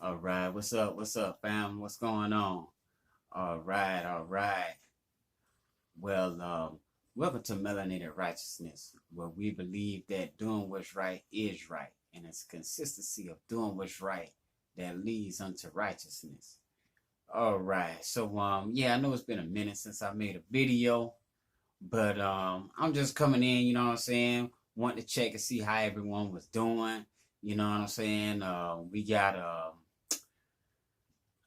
All right, what's up, fam? What's going on? All right. Well, welcome to Melanated Righteousness, where we believe that doing what's right is right, and it's consistency of doing what's right that leads unto righteousness. All right, so yeah, I know it's been a minute since I made a video, but I'm just coming in, you know what I'm saying? Want to check and see how everyone was doing. You know what I'm saying? We got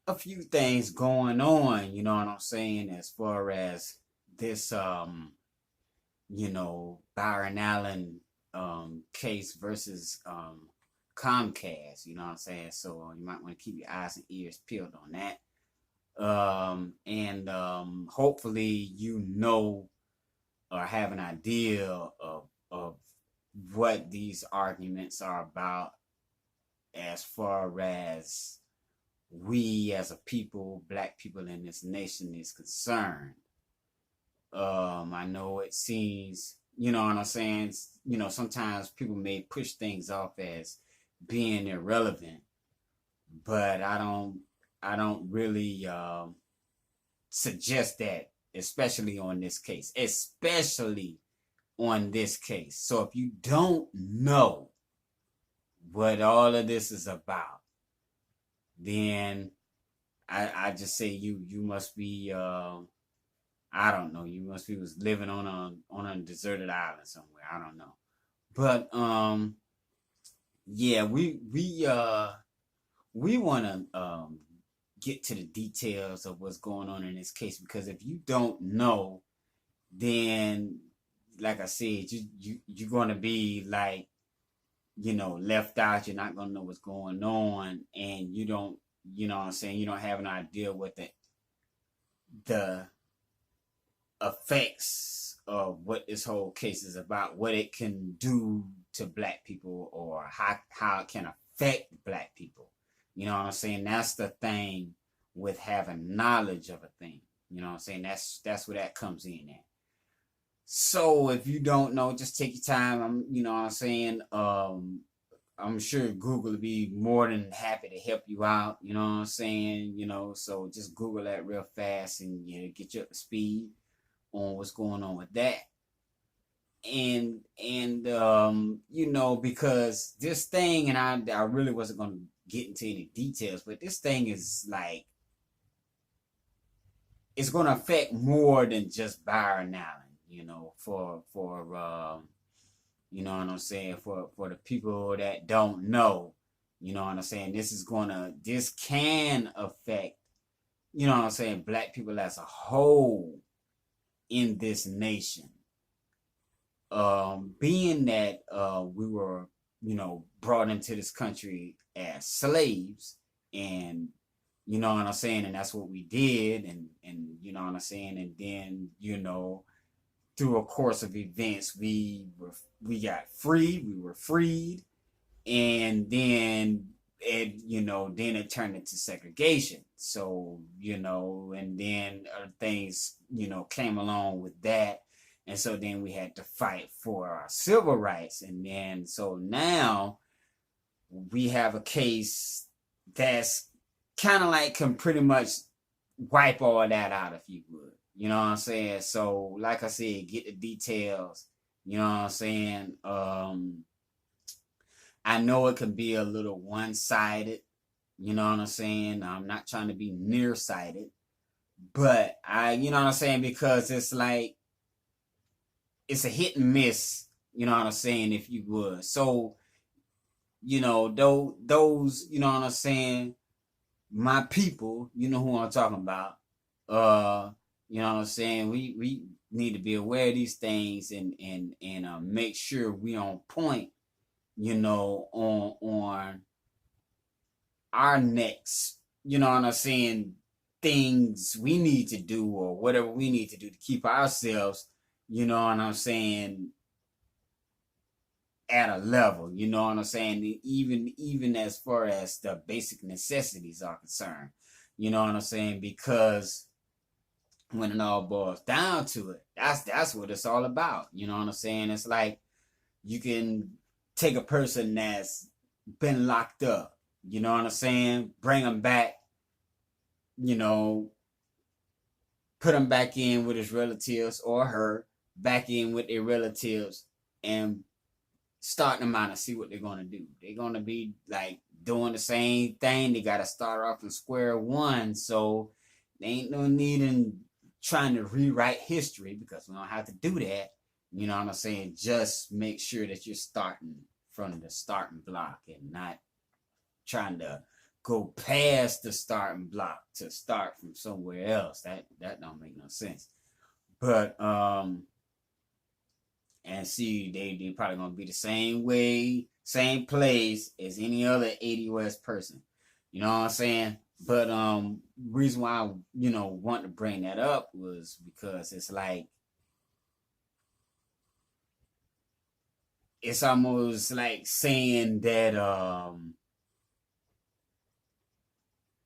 a few things going on, you know what I'm saying, as far as this Byron Allen case versus Comcast, you know what I'm saying? So you might want to keep your eyes and ears peeled on that. And hopefully you know or have an idea of what these arguments are about as far as we as a people, black people in this nation is concerned. I know it seems, you know what I'm saying, sometimes people may push things off as being irrelevant, but I don't really suggest that, especially on this case. So if you don't know what all of this is about, then I just say you must be I don't know, you must be was living on a deserted island somewhere. I don't know. But yeah, we wanna get to the details of what's going on in this case, because if you don't know, then like I said, you're gonna be like, left out. You're not gonna know what's going on, and you don't, you know what I'm saying, you don't have an idea what the effects of what this whole case is about, what it can do to black people, or how it can affect black people. You know what I'm saying? That's the thing with having knowledge of a thing. You know what I'm saying? That's where that comes in at. So if you don't know, just take your time. You know what I'm saying? I'm sure Google will be more than happy to help you out. You know what I'm saying? So just Google that real fast and get you up to speed on what's going on with that. And because this thing, and I really wasn't going to get into any details, but this thing is like, it's going to affect more than just Byron Allen, for you know what I'm saying, for the people that don't know, you know what I'm saying, this can affect, you know what I'm saying, black people as a whole in this nation. Being that we were, brought into this country as slaves, and you know what I'm saying, and that's what we did, and you know what I'm saying, and then through a course of events, we got freed, we were freed, and then it turned into segregation. So and then things came along with that, and so then we had to fight for our civil rights, and then so now we have a case that's kind of like can pretty much wipe all that out, if you would. You know what I'm saying? So, like I said, get the details. You know what I'm saying? I know it can be a little one-sided. You know what I'm saying? I'm not trying to be nearsighted, but you know what I'm saying, because it's like, it's a hit and miss. You know what I'm saying, if you would. So, those, you know what I'm saying, my people, you know who I'm talking about. You know what I'm saying? We need to be aware of these things, and make sure we on point, on our next, you know what I'm saying, things we need to do, or whatever we need to do to keep ourselves, you know what I'm saying, at a level, you know what I'm saying, even as far as the basic necessities are concerned, you know what I'm saying, because when it all boils down to it, that's what it's all about. You know what I'm saying? It's like, you can take a person that's been locked up, You know what I'm saying? Bring him back, you know, put him back in with his relatives or her, back in with their relatives, and starting them out and see what they're gonna do. They're gonna be like doing the same thing. They gotta start off from square one. So there ain't no need in trying to rewrite history because we don't have to do that. You know what I'm saying? Just make sure that you're starting from the starting block and not trying to go past the starting block to start from somewhere else. That don't make no sense. But and see, they probably gonna be the same way, same place as any other 80 West person. You know what I'm saying? But reason why I, want to bring that up was because it's like it's almost like saying that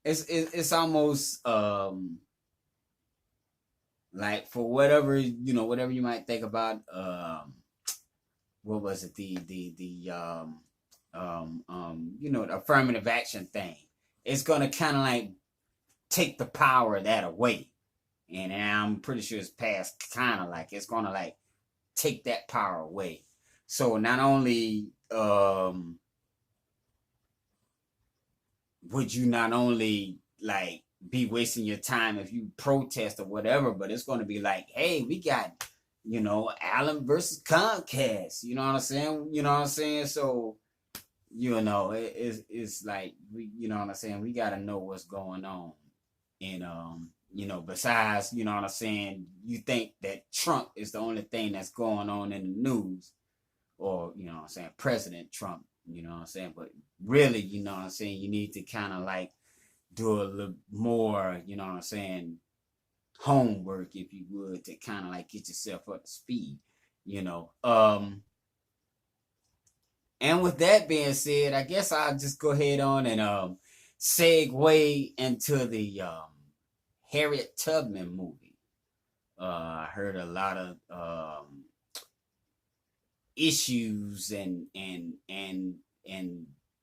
it's almost like for whatever whatever you might think about what was it the affirmative action thing. It's gonna kind of like take the power of that away, and I'm pretty sure it's past kind of like it's gonna like take that power away. So not only would you not only like be wasting your time if you protest or whatever, but it's going to be like, hey, we got, Allen versus Comcast. You know what I'm saying? You know what I'm saying? So, it's like, you know what I'm saying? We got to know what's going on. And, besides, you know what I'm saying? You think that Trump is the only thing that's going on in the news, or, you know what I'm saying? President Trump, you know what I'm saying? But really, you know what I'm saying? You need to kind of like do a little more, you know what I'm saying, homework, if you would, to kind of like get yourself up to speed, And with that being said, I guess I'll just go ahead on and segue into the Harriet Tubman movie. I heard a lot of issues and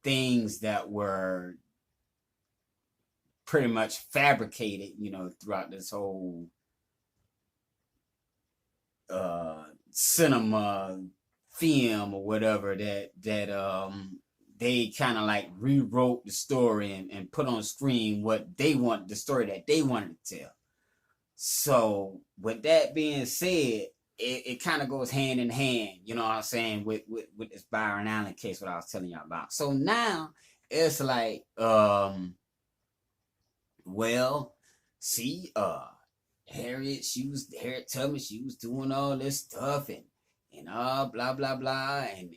things that were pretty much fabricated, throughout this whole cinema film or whatever that they kind of like rewrote the story and put on screen what they want, the story that they wanted to tell. So with that being said, it kind of goes hand in hand, you know what I'm saying, with this Byron Allen case, what I was telling y'all about. So now it's like, well, see, Harriet Tubman, she was doing all this stuff and blah blah blah and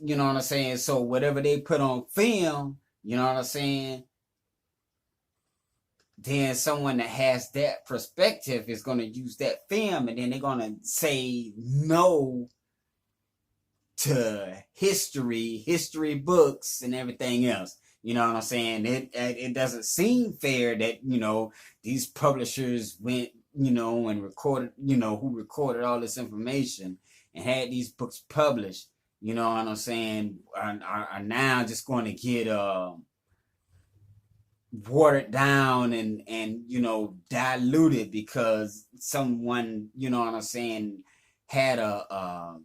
you know what I'm saying. So whatever they put on film, you know what I'm saying, then someone that has that perspective is going to use that film, and then they're going to say no to history books and everything else. You know what I'm saying? It doesn't seem fair that, these publishers went, and recorded, who recorded all this information and had these books published, you know what I'm saying, are now just going to get watered down and diluted because someone, you know what I'm saying, had a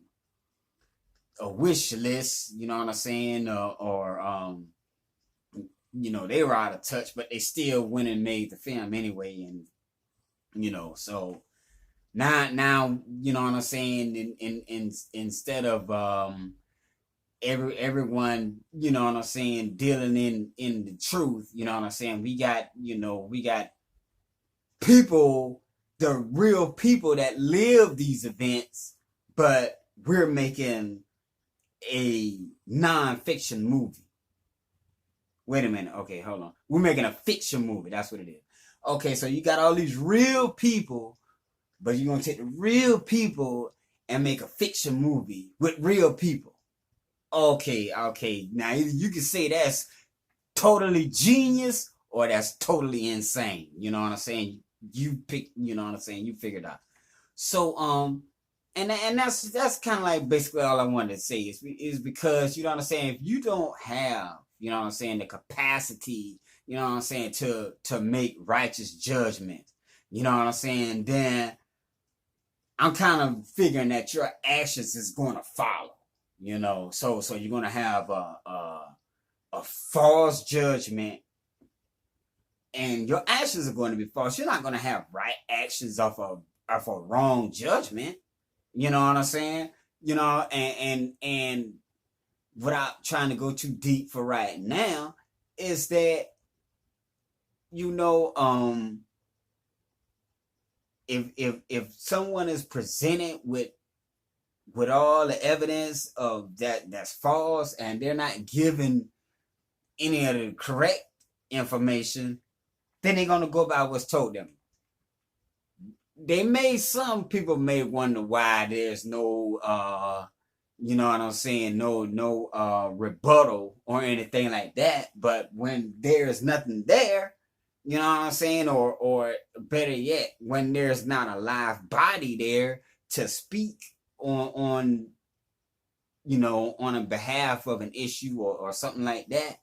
wish list, you know what I'm saying, or they were out of touch, but they still went and made the film anyway. And, so now, you know what I'm saying, instead of everyone, you know what I'm saying, dealing in the truth, you know what I'm saying, we got people, the real people that live these events, but we're making a non-fiction movie. Wait a minute. Okay, hold on. We're making a fiction movie. That's what it is. Okay, so you got all these real people, but you're going to take the real people and make a fiction movie with real people. Okay. Now, you can say that's totally genius or that's totally insane. You know what I'm saying? You pick, you know what I'm saying? You figure it out. So, And that's kind of like basically all I wanted to say is because, you know what I'm saying, if you don't have, you know what I'm saying, the capacity, you know what I'm saying, to make righteous judgment, you know what I'm saying, then I'm kind of figuring that your actions is going to follow, you know. So you're going to have a false judgment, and your actions are going to be false. You're not going to have right actions off a wrong judgment. You know what I'm saying? You know, and without trying to go too deep for right now, is that, you know, if someone is presented with all the evidence of that's false, and they're not given any of the correct information, then they're gonna go by what's told them. Some people may wonder why there's no you know what I'm saying, no rebuttal or anything like that. But when there's nothing there, you know what I'm saying, or better yet, when there's not a live body there to speak on you know, on a behalf of an issue or something like that,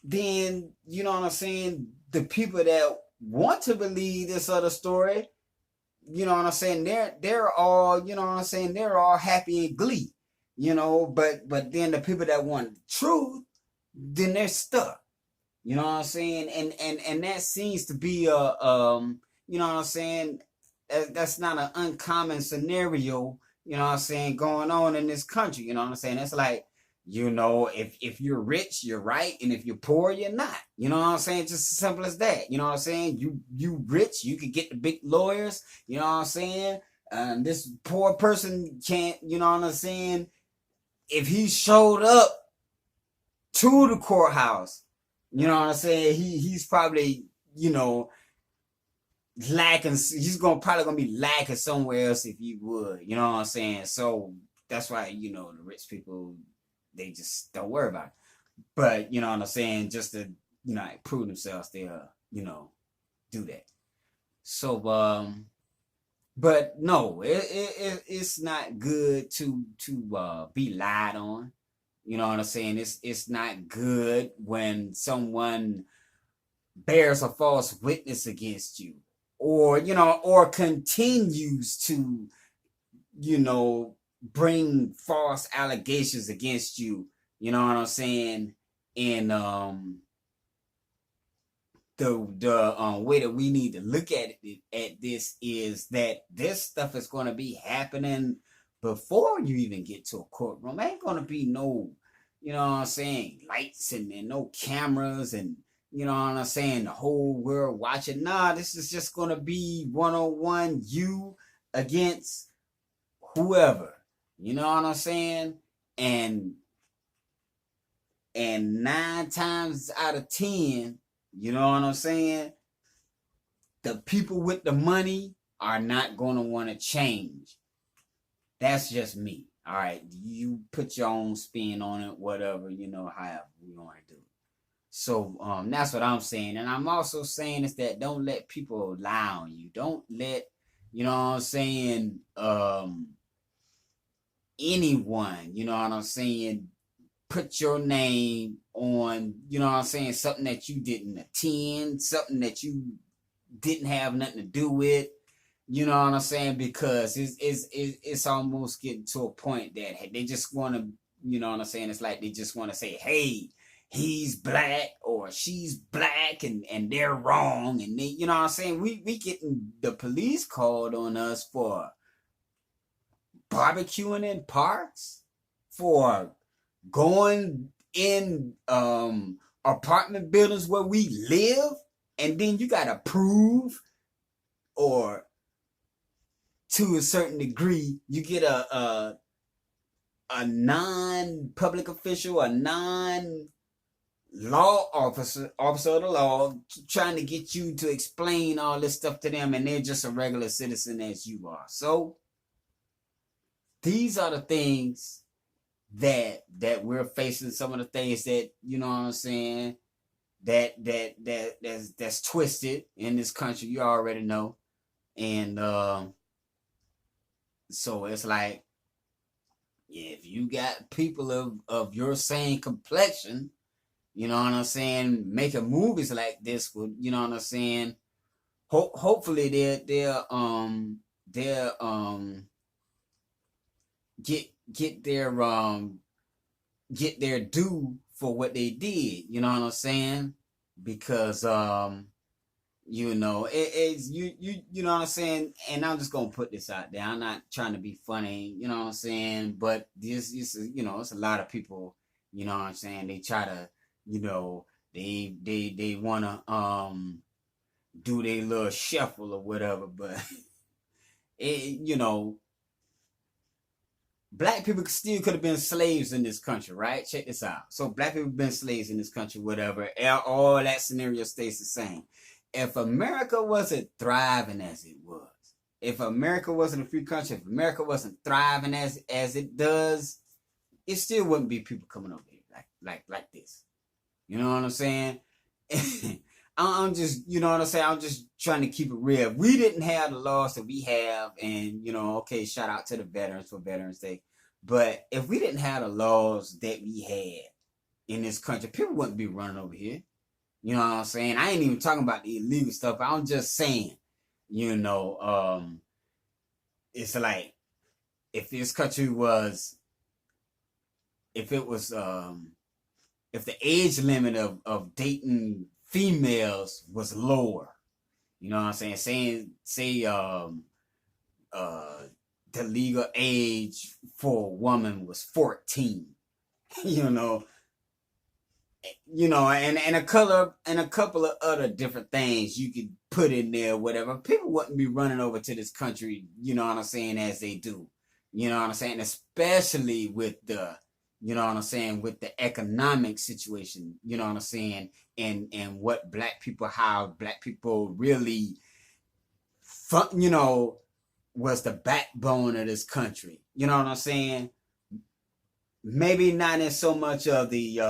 then, you know what I'm saying, the people that want to believe this other story, you know what I'm saying, they're all, you know what I'm saying, they're all happy and glee, you know. But then the people that want truth, then they're stuck, you know what I'm saying, and that seems to be you know what I'm saying, that's not an uncommon scenario, you know what I'm saying, going on in this country. You know what I'm saying, it's like, you know, if you're rich, you're right, and if you're poor, you're not. You know what I'm saying? Just as simple as that. You know what I'm saying? You rich, you could get the big lawyers. You know what I'm saying? This poor person can't. You know what I'm saying? If he showed up to the courthouse, you know what I'm saying, he's probably, you know, lacking. He's probably gonna be lacking somewhere else if you would. You know what I'm saying? So that's why, you know, the rich people, they just don't worry about it. But, you know what I'm saying, just to, you know, like, prove themselves, they'll, you know, do that. So but no, it's not good to be lied on. You know what I'm saying? It's not good when someone bears a false witness against you, or, you know, or continues to, you know, bring false allegations against you. You know what I'm saying? And the way that we need to look at this is that this stuff is going to be happening before you even get to a courtroom. Ain't going to be no, you know what I'm saying, lights and no cameras, and, you know what I'm saying, the whole world watching. Nah, this is just going to be one-on-one, you against whoever. You know what I'm saying? And 9 times out of 10, you know what I'm saying, the people with the money are not going to want to change. That's just me. All right, you put your own spin on it, whatever, you know, however you want to do. So that's what I'm saying. And I'm also saying is that don't let people lie on you. Don't let, you know what I'm saying, anyone, you know what I'm saying, put your name on, you know what I'm saying, something that you didn't attend, something that you didn't have nothing to do with. You know what I'm saying? Because it's almost getting to a point that they just want to, you know what I'm saying, it's like they just want to say, hey, he's black or she's black, and they're wrong, and they, you know what I'm saying, we getting the police called on us for barbecuing in parks, for going in apartment buildings where we live, and then you gotta prove, or to a certain degree, you get a non-public official, a non-law officer of the law, trying to get you to explain all this stuff to them, and they're just a regular citizen as you are. So these are the things that we're facing. Some of the things that, you know what I'm saying, that's twisted in this country. You already know. And So it's like, if you got people of your same complexion, you know what I'm saying, making movies like this would, you know what I'm saying, hopefully they'll get get their due for what they did, you know what I'm saying? Because it's you know what I'm saying, and I'm just gonna put this out there. I'm not trying to be funny, you know what I'm saying, but this is, it's a lot of people, you know what I'm saying, they try to, you know, they wanna do their little shuffle or whatever, but you know, black people still could have been slaves in this country, right? Check this out. So black people have been slaves in this country, whatever. All that scenario stays the same. If America wasn't thriving as it was, if America wasn't a free country, if America wasn't thriving as it does, it still wouldn't be people coming over here like this. You know what I'm saying? I'm just, you know what I'm saying? I'm just trying to keep it real. We didn't have the laws that we have, and okay, shout out to the veterans for Veterans Day. But if we didn't have the laws that we had in this country, people wouldn't be running over here. You know what I'm saying? I ain't even talking about the illegal stuff. I'm just saying, it's like, if this country was, if it was, if the age limit of dating females was lower, you know what I'm saying? Say the legal age for a woman was 14, you know, and a couple of other different things you could put in there, whatever. People wouldn't be running over to this country, you know what I'm saying, as they do. You know what I'm saying? Especially with the, you know what I'm saying, with the economic situation, you know what I'm saying, and what how black people really, was the backbone of this country. You know what I'm saying? Maybe not in so much of the,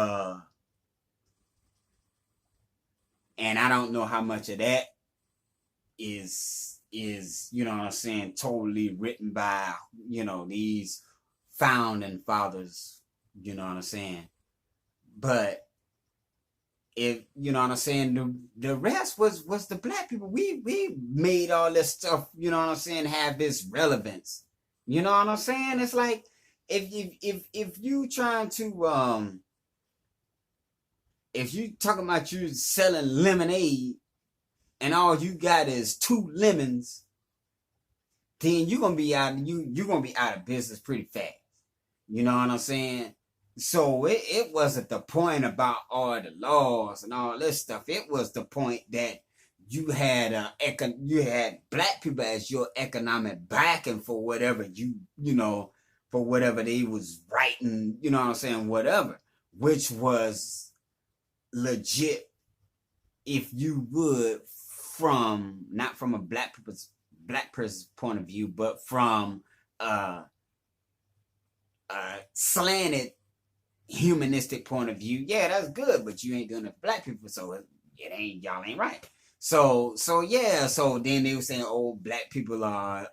and I don't know how much of that is, you know what I'm saying, totally written by, these founding fathers, you know what I'm saying. But if, you know what I'm saying, the rest was the black people. We made all this stuff, you know what I'm saying, have this relevance. You know what I'm saying? It's like, if you trying to if you talking about you selling lemonade and all you got is 2 lemons, then you're gonna be out of business pretty fast. You know what I'm saying? So it wasn't the point about all the laws and all this stuff. It was the point that you had black people as your economic backing for whatever for whatever they was writing, you know what I'm saying, whatever, which was legit, if you would, from not from a black person's point of view, but from slanted humanistic point of view. Yeah, that's good, but you ain't doing it for black people, so y'all ain't right. So yeah, so then they were saying, oh, black people are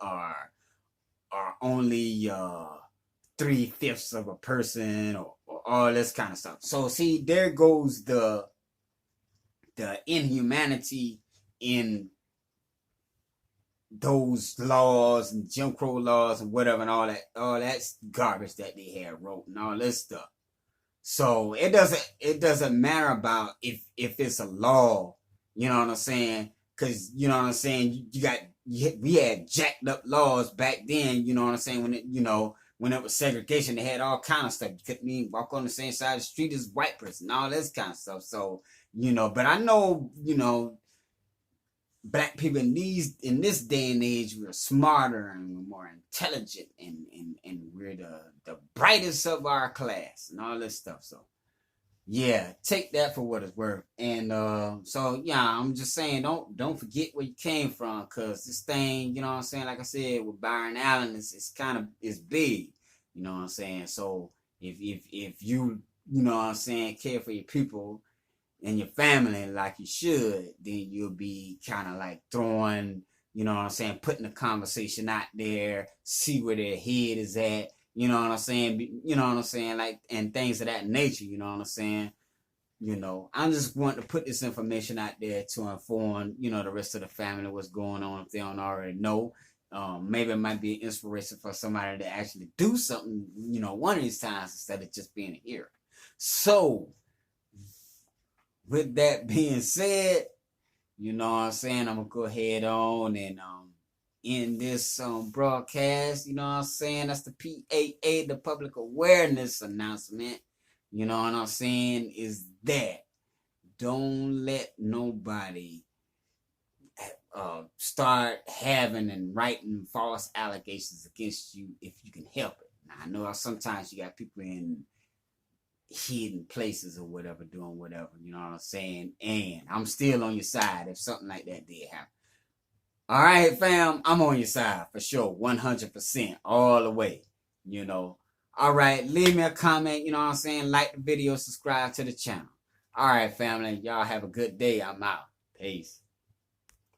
only 3/5 of a person, or all this kind of stuff. So see, there goes the inhumanity in those laws and Jim Crow laws and whatever, and all that garbage that they had wrote and all this stuff. So it doesn't matter about if it's a law, you know what I'm saying? Because, you know what I'm saying, we had jacked up laws back then, you know what I'm saying, when it was segregation, they had all kind of stuff. You couldn't even walk on the same side of the street as a white person, all this kind of stuff. So, but I know, black people in this day and age, we're smarter and we're more intelligent, and we're the brightest of our class and all this stuff. So yeah, take that for what it's worth. And so yeah, I'm just saying, don't forget where you came from, because this thing, you know what I'm saying, like I said, with Byron Allen, it's big, you know what I'm saying. So if you know what I'm saying, care for your people and your family like you should, then you'll be kind of like throwing You know what I'm saying? Putting the conversation out there, see where their head is at. You know what I'm saying? You know what I'm saying? Like, and things of that nature. You know what I'm saying? You know, I just want to put this information out there to inform, you know, the rest of the family what's going on if they don't already know. Maybe it might be an inspiration for somebody to actually do something, you know, one of these times instead of just being here. So, with that being said, you know what I'm saying, I'm gonna go ahead on and end this broadcast. You know what I'm saying? That's the PAA, the public awareness announcement. You know what I'm saying? Is that don't let nobody start having and writing false allegations against you if you can help it. Now, I know sometimes you got people in hidden places or whatever doing whatever, you know what I'm saying? And I'm still on your side if something like that did happen. All right, fam, I'm on your side for sure, 100%, all the way, you know. All right, leave me a comment, you know what I'm saying? Like the video, subscribe to the channel. All right, family, y'all have a good day. I'm out. Peace.